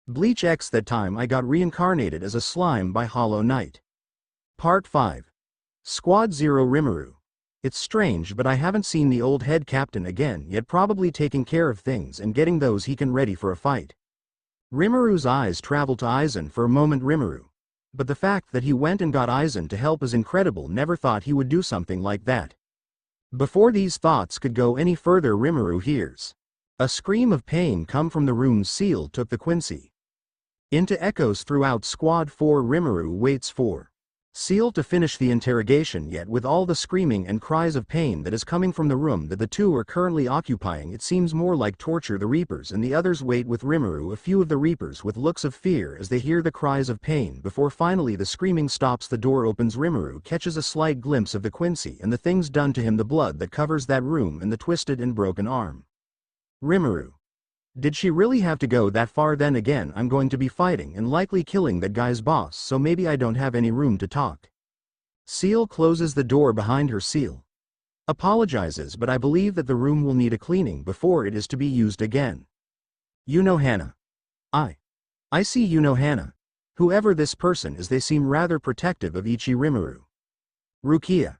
Bleach X that time I got reincarnated as a slime by HollowKnight. Part 5. Squad 0 Rimuru. It's strange but I haven't seen the old head captain again yet, probably taking care of things and getting those he can ready for a fight. Rimuru's eyes travel to Aizen for a moment. Rimuru. But the fact that he went and got Aizen to help is incredible. Never thought he would do something like that. Before these thoughts could go any further, Rimuru hears a scream of pain come from the room. Seal took the Quincy. Into echoes throughout Squad 4. Rimuru waits for Seal to finish the interrogation, yet with all the screaming and cries of pain that is coming from the room that the two are currently occupying, it seems more like torture. The Reapers and the others wait with Rimuru, a few of the Reapers with looks of fear as they hear the cries of pain before finally the screaming stops. The door opens. Rimuru catches a slight glimpse of the Quincy and the things done to him, the blood that covers that room and the twisted and broken arm. Rimuru. Did she really have to go that far? Then again, I'm going to be fighting and likely killing that guy's boss, so maybe I don't have any room to talk. Seal closes the door behind her. Seal apologizes, but I believe that the room will need a cleaning before it is to be used again. Hana. I see. Hana. Whoever this person is, they seem rather protective of Rimuru. Rukia.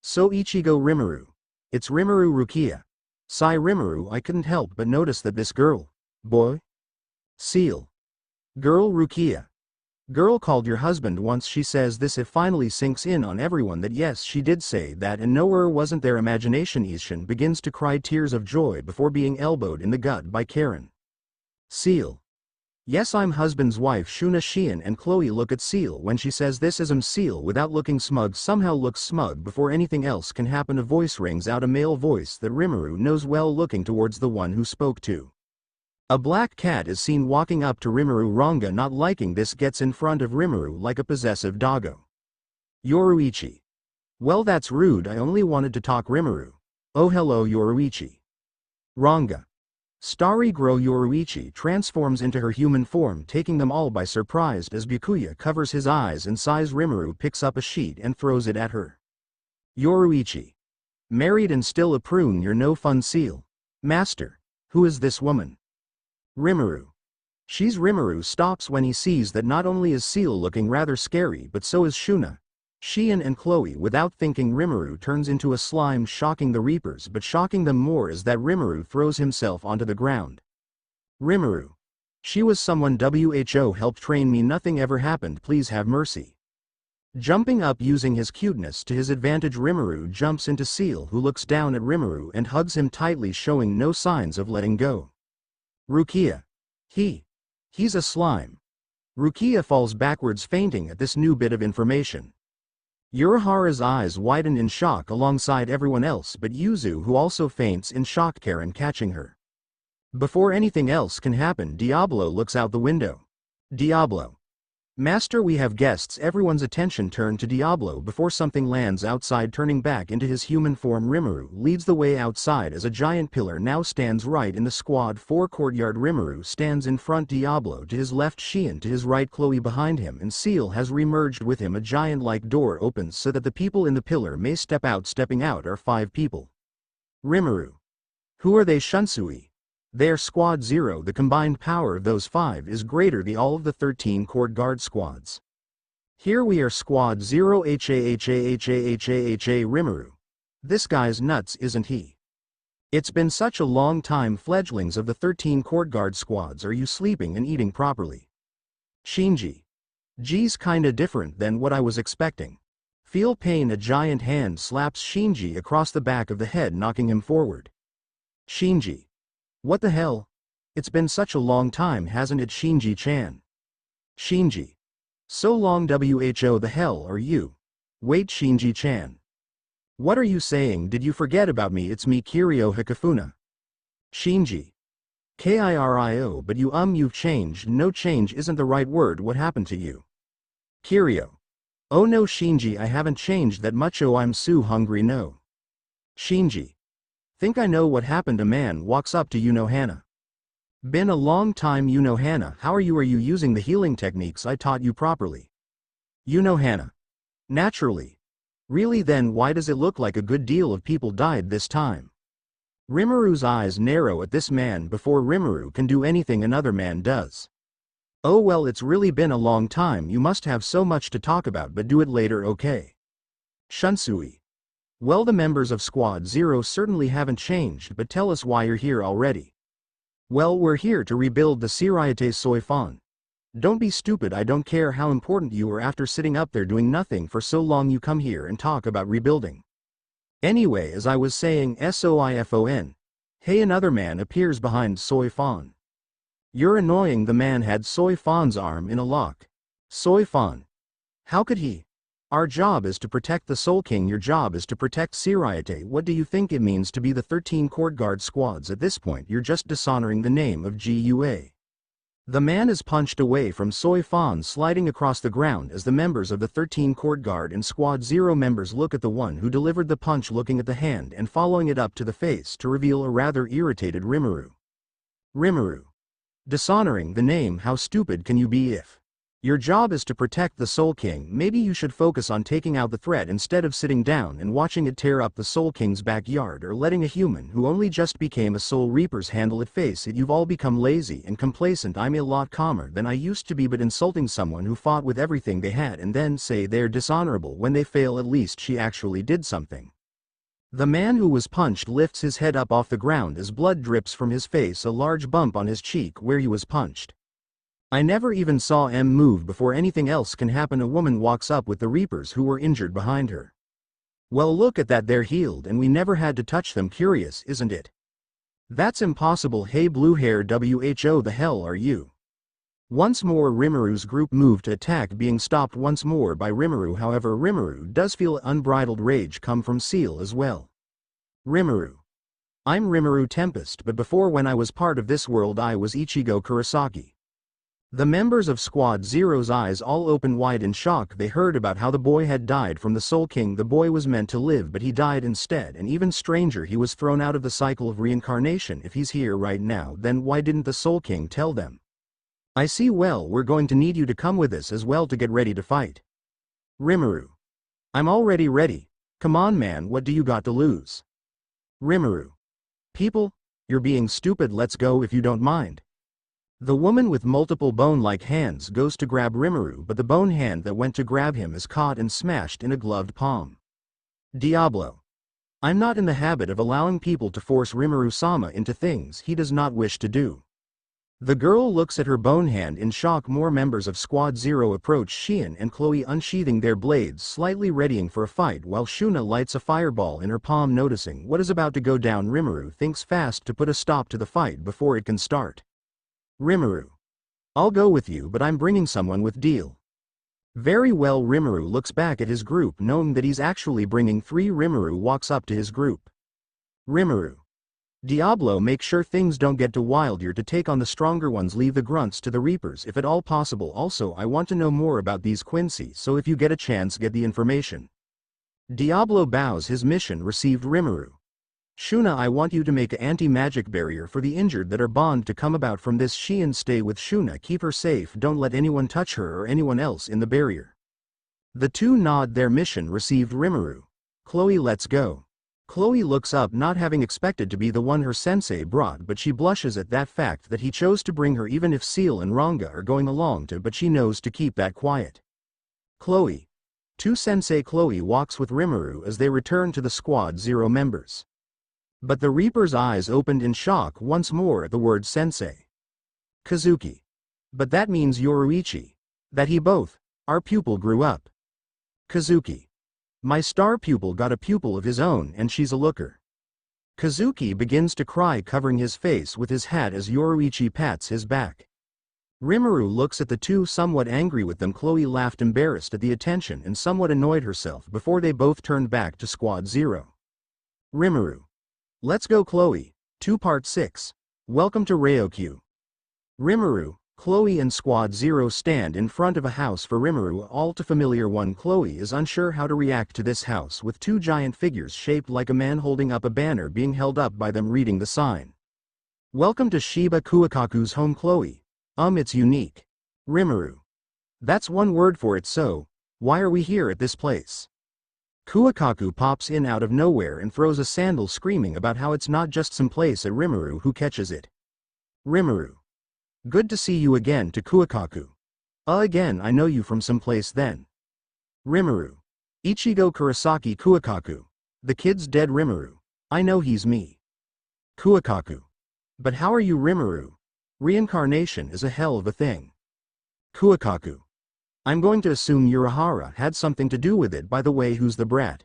So Ichigo. Rimuru. It's Rimuru. Rukia. Sigh. Rimuru. I couldn't help but notice that this girl. Boy? Seal. Girl. Rukia. Girl called your husband once. She says this. It finally sinks in on everyone that yes, she did say that, and nowhere wasn't their imagination. Ishin begins to cry tears of joy before being elbowed in the gut by Karen. Seal. Yes, I'm husband's wife. Shuna, Shion and Chloe look at Seal when she says this. Seal, without looking smug, somehow looks smug before anything else can happen. A voice rings out, a male voice that Rimuru knows well, looking towards the one who spoke to. A black cat is seen walking up to Rimuru. Ranga, not liking this, gets in front of Rimuru like a possessive doggo. Yoruichi. Well, that's rude. I only wanted to talk. Rimuru. Oh, hello Yoruichi. Ranga. Starry Grow. Yoruichi transforms into her human form, taking them all by surprise as Byakuya covers his eyes and sighs. Rimuru picks up a sheet and throws it at her. Yoruichi. Married and still a prune. You're no fun. Seal. Master. Who is this woman? Rimuru. She's Rimuru stops when he sees that not only is Seal looking rather scary but so is Shuna, Shion and Chloe. Without thinking, Rimuru turns into a slime, shocking the Reapers, but shocking them more is that Rimuru throws himself onto the ground. Rimuru. She was someone WHO helped train me. Nothing ever happened. Please have mercy. Jumping up using his cuteness to his advantage, Rimuru jumps into Seal, who looks down at Rimuru and hugs him tightly, showing no signs of letting go. Rukia. He's a slime. Rukia falls backwards, fainting at this new bit of information. Urahara's eyes widen in shock alongside everyone else but Yuzu, who also faints in shock, Karen catching her. Before anything else can happen, Diablo looks out the window. Diablo. Master, we have guests. Everyone's attention turned to Diablo before something lands outside. Turning back into his human form, Rimuru leads the way outside as a giant pillar now stands right in the Squad 4 courtyard. Rimuru stands in front, Diablo to his left, Shion to his right, Chloe behind him, and Seal has remerged with him. A giant-like door opens so that the people in the pillar may step out. Stepping out are 5 people. Rimuru. Who are they? Shunsui. They're Squad 0. The combined power of those 5 is greater than all of the 13 court guard squads. Here we are Squad 0. Rimuru. This guy's nuts, isn't he? It's been such a long time. Fledglings of the 13 court guard squads, are you sleeping and eating properly? Shinji. Geez, kinda different than what I was expecting. Feel pain. A giant hand slaps Shinji across the back of the head, knocking him forward. Shinji. What the hell? It's been such a long time, hasn't it? Shinji-chan. Shinji. So long. WHO. The hell are you? Wait, Shinji-chan. What are you saying? Did you forget about me? It's me, Kiryu Hikifuna. Shinji. Kirio. But you've changed. No, change isn't the right word. What happened to you? Kiryu. Oh no, Shinji, I haven't changed that much. Oh, I'm so hungry. No. Shinji. Think I know what happened. A man walks up to Hana. Been a long time. Hana. How are you? Are you using the healing techniques I taught you properly? Hana. Naturally. Really? Then why does it look like a good deal of people died this time? Rimuru's eyes narrow at this man before Rimuru can do anything another man does. Oh well, it's really been a long time, you must have so much to talk about, but do it later, okay? Shunsui. Well, the members of Squad Zero certainly haven't changed, but tell us why you're here already. Well, we're here to rebuild the Siriate Soifan. Don't be stupid, I don't care how important you are after sitting up there doing nothing for so long, you come here and talk about rebuilding. Anyway, as I was saying, Soifon. Hey, another man appears behind Soifon. You're annoying, the man had Soifon's arm in a lock. Soifon. How could he? Our job is to protect the Soul King, your job is to protect Siriate. What do you think it means to be the 13 Court Guard squads? At this point you're just dishonoring the name of GUA. The man is punched away from Soifon, sliding across the ground as the members of the 13 Court Guard and Squad Zero members look at the one who delivered the punch, looking at the hand and following it up to the face to reveal a rather irritated Rimuru. Rimuru. Dishonoring the name, how stupid can you be? If your job is to protect the Soul King, maybe you should focus on taking out the threat instead of sitting down and watching it tear up the Soul King's backyard, or letting a human who only just became a Soul Reaper's handle it. Face it, you've all become lazy and complacent. I'm a lot calmer than I used to be, but insulting someone who fought with everything they had and then say they're dishonorable when they fail, at least she actually did something. The man who was punched lifts his head up off the ground as blood drips from his face, a large bump on his cheek where he was punched. I never even saw M move before anything else can happen. A woman walks up with the Reapers who were injured behind her. Well, look at that, they're healed and we never had to touch them. Curious, isn't it? That's impossible. Hey, blue hair, who the hell are you? Once more Rimuru's group moved to attack, being stopped once more by Rimuru. However, Rimuru does feel unbridled rage come from Seal as well. Rimuru. I'm Rimuru Tempest, but before, when I was part of this world, I was Ichigo Kurosaki. The members of Squad Zero's eyes all open wide in shock. They heard about how the boy had died from the Soul King. The boy was meant to live, but he died instead, and even stranger, he was thrown out of the cycle of reincarnation. If he's here right now, then why didn't the Soul King tell them? I see. Well, we're going to need you to come with us as well to get ready to fight. Rimuru. I'm already ready. Come on man, what do you got to lose? Rimuru. People, you're being stupid, let's go if you don't mind. The woman with multiple bone-like hands goes to grab Rimuru, but the bone hand that went to grab him is caught and smashed in a gloved palm. Diablo. I'm not in the habit of allowing people to force Rimuru-sama into things he does not wish to do. The girl looks at her bone hand in shock. More members of Squad Zero approach Shion and Chloe, unsheathing their blades, slightly readying for a fight, while Shuna lights a fireball in her palm. Noticing what is about to go down, Rimuru thinks fast to put a stop to the fight before it can start. Rimuru. I'll go with you, but I'm bringing someone with. Deal. Very well. Rimuru looks back at his group, knowing that he's actually bringing 3. Rimuru walks up to his group. Rimuru. Diablo, make sure things don't get too wild. You're to take on the stronger ones, leave the grunts to the Reapers if at all possible. Also, I want to know more about these Quincy, so if you get a chance, get the information. Diablo bows. His mission received. Rimuru. Shuna, I want you to make an anti-magic barrier for the injured that are bond to come about from this. Shion, stay with Shuna, keep her safe, don't let anyone touch her or anyone else in the barrier. The two nod. Their mission received. Rimuru. Chloe, let's go. Chloe looks up, not having expected to be the one her sensei brought, but she blushes at that fact that he chose to bring her, even if Seal and Ranga are going along too, but she knows to keep that quiet. Chloe. To Sensei. Chloe walks with Rimuru as they return to the Squad Zero members. But the Reaper's eyes opened in shock once more at the word sensei. Kazuki. But that means Yoruichi. That he both. Our pupil grew up. Kazuki. My star pupil got a pupil of his own and she's a looker. Kazuki begins to cry, covering his face with his hat as Yoruichi pats his back. Rimuru looks at the two, somewhat angry with them. Chloe laughed, embarrassed at the attention and somewhat annoyed herself, before they both turned back to Squad Zero. Rimuru. Let's go. Chloe. 2 Part 6. Welcome to Ryokyu. Rimuru, Chloe and Squad Zero stand in front of a house for Rimuru, all too familiar one. Chloe is unsure how to react to this house with 2 giant figures shaped like a man holding up a banner being held up by them, reading the sign. Welcome to Shiba Kuakaku's home. Chloe. It's unique. Rimuru. That's one word for it, so why are we here at this place? Kuakaku pops in out of nowhere and throws a sandal, screaming about how it's not just some place at Rimuru, who catches it. Rimuru. Good to see you again to Kuakaku. Again I know you from someplace then. Rimuru. Ichigo Kurosaki Kuakaku. The kid's dead Rimuru. I know he's me. Kuakaku. But how are you Rimuru? Reincarnation is a hell of a thing. Kuakaku. I'm going to assume Urahara had something to do with it. By the way, who's the brat?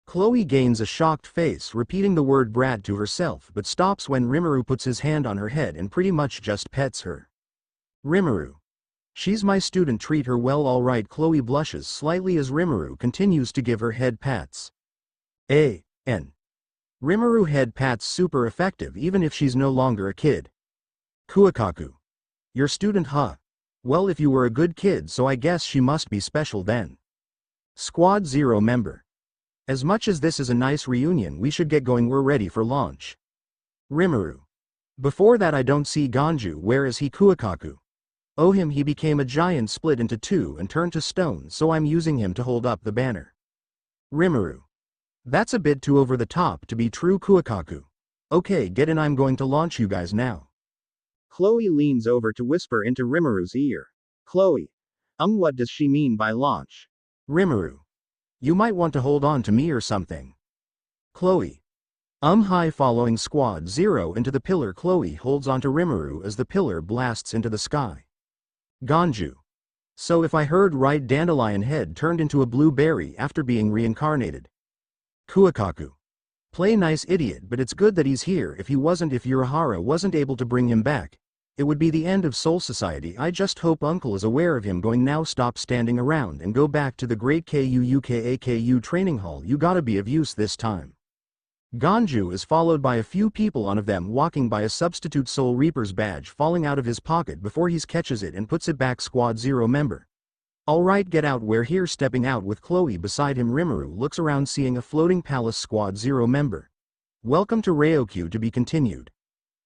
Chloe gains a shocked face, repeating the word brat to herself, but stops when Rimuru puts his hand on her head and pretty much just pets her. Rimuru. She's my student, treat her well. Alright. Chloe blushes slightly as Rimuru continues to give her head pats. Rimuru head pats super effective even if she's no longer a kid. Kuakaku. Your student, huh? Well, if you were a good kid, so I guess she must be special then. Squad 0 member. As much as this is a nice reunion, we should get going. We're ready for launch. Rimuru. Before that I don't see Ganju. Where is he? Kuakaku. Oh, he became a giant, split into two and turned to stone, so I'm using him to hold up the banner. Rimuru. That's a bit too over the top to be true. Kuakaku. Okay, get in, I'm going to launch you guys now. Chloe leans over to whisper into Rimuru's ear. Chloe. What does she mean by launch? Rimuru. You might want to hold on to me or something. Chloe. Hi. Following Squad 0 into the pillar, Chloe holds onto Rimuru as the pillar blasts into the sky. Ganju. So if I heard right, Dandelion Head turned into a blueberry after being reincarnated. Kuakaku. Play nice, idiot, but it's good that he's here. If Urahara wasn't able to bring him back, it would be the end of Soul Society. I just hope Uncle is aware of him going now. Stop standing around and go back to the Great KUKAKU training hall. You gotta be of use this time. Ganju is followed by a few people, one of them walking by a substitute Soul Reaper's badge falling out of his pocket before he catches it and puts it back. Squad 0 member. Alright, get out. We're here. Stepping out with Chloe beside him, Rimuru looks around seeing a floating palace. Squad 0 member. Welcome to Ryokyu, to be continued.